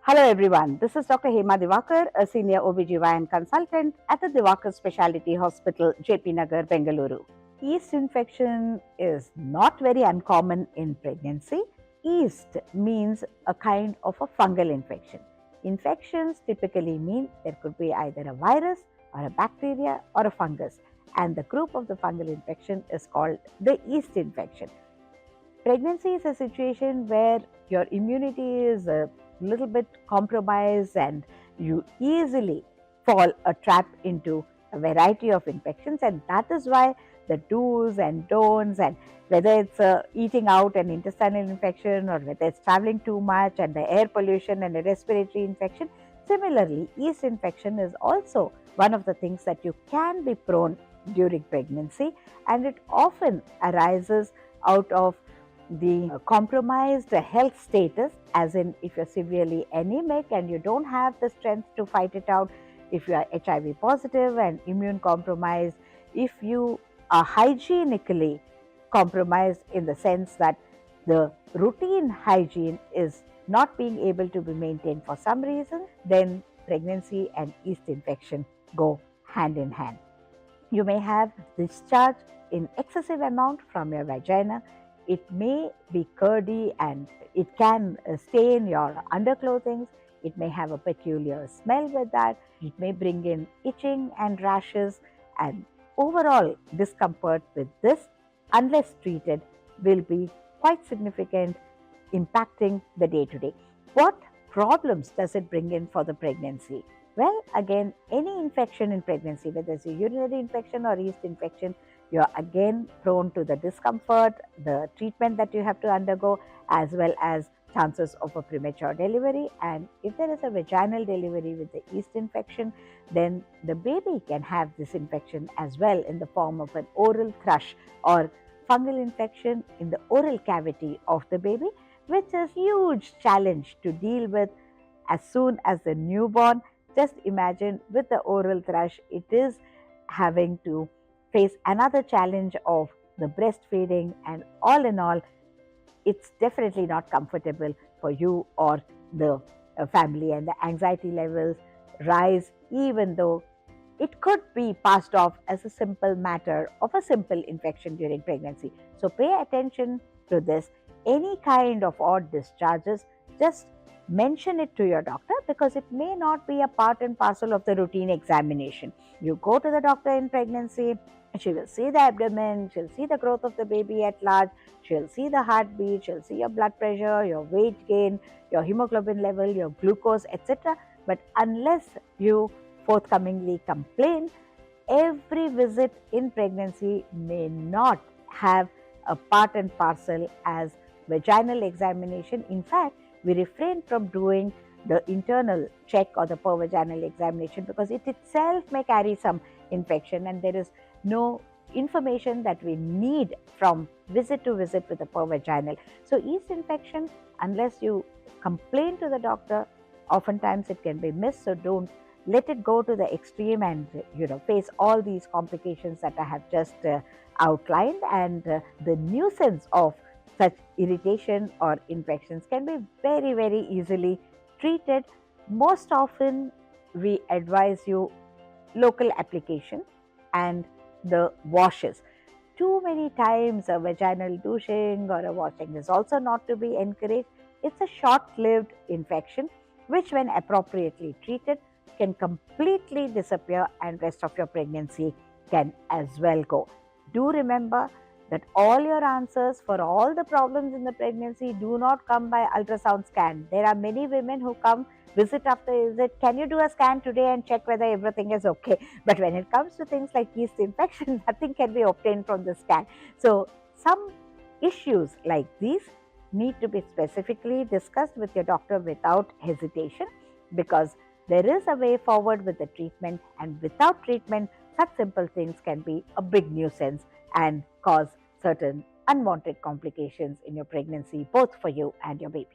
Hello everyone, this is Dr. Hema Divakar, a senior OBGYN consultant at the DIVAKARS Speciality Hospital, J.P. Nagar, Bengaluru. Yeast infection is not very uncommon in pregnancy. Yeast means a kind of a fungal infection. Infections typically mean there could be either a virus or a bacteria or a fungus, and the group of the fungal infection is called the yeast infection. Pregnancy is a situation where your immunity is a little bit compromised and you easily fall a trap into a variety of infections, and that is why the do's and don'ts, and whether it's eating out an intestinal infection or whether it's traveling too much and the air pollution and a respiratory infection. Similarly, yeast infection is also one of the things that you can be prone during pregnancy, and it often arises out of the compromised health status, as in if you're severely anemic and you don't have the strength to fight it out, if you are HIV positive and immune compromised, if you are hygienically compromised in the sense that the routine hygiene is not being able to be maintained for some reason, then pregnancy and yeast infection go hand in hand. You may have discharge in excessive amount from your vagina. It may be curdy and it can stain your underclothings. It may have a peculiar smell with that. It may bring in itching and rashes, and overall discomfort with this, unless treated, will be quite significant, impacting the day to day. What problems does it bring in for the pregnancy? Well, again, any infection in pregnancy, whether it's a urinary infection or yeast infection, you're again prone to the discomfort, the treatment that you have to undergo, as well as chances of a premature delivery. And if there is a vaginal delivery with the yeast infection, then the baby can have this infection as well in the form of an oral thrush or fungal infection in the oral cavity of the baby, which is a huge challenge to deal with as soon as the newborn. Just imagine with the oral thrush, it is having to face another challenge of the breastfeeding, and all in all, it's definitely not comfortable for you or the family, and the anxiety levels rise even though it could be passed off as a simple matter of a simple infection during pregnancy. So pay attention to this. Any kind of odd discharges, just mention it to your doctor, because it may not be a part and parcel of the routine examination. You go to the doctor in pregnancy, she will see the abdomen, she'll see the growth of the baby at large, she'll see the heartbeat, she'll see your blood pressure, your weight gain, your hemoglobin level, your glucose, etc. But unless you forthcomingly complain, every visit in pregnancy may not have a part and parcel as vaginal examination. In fact, we refrain from doing the internal check or the pervaginal examination because it itself may carry some infection, and there is no information that we need from visit to visit with the pervaginal. So yeast infection, unless you complain to the doctor, oftentimes it can be missed. So don't let it go to the extreme and face all these complications that I have just outlined. And the nuisance of such irritation or infections can be very, very easily treated. Most often we advise you local application and the washes. Too many times a vaginal douching or a washing is also not to be encouraged. It's a short-lived infection which, when appropriately treated, can completely disappear, and rest of your pregnancy can as well go. Do remember that all your answers for all the problems in the pregnancy do not come by ultrasound scan. There are many women who come visit after visit, can you do a scan today and check whether everything is okay? But when it comes to things like yeast infection, nothing can be obtained from the scan. So some issues like these need to be specifically discussed with your doctor without hesitation, because there is a way forward with the treatment, and without treatment, such simple things can be a big nuisance and cause certain unwanted complications in your pregnancy, both for you and your baby.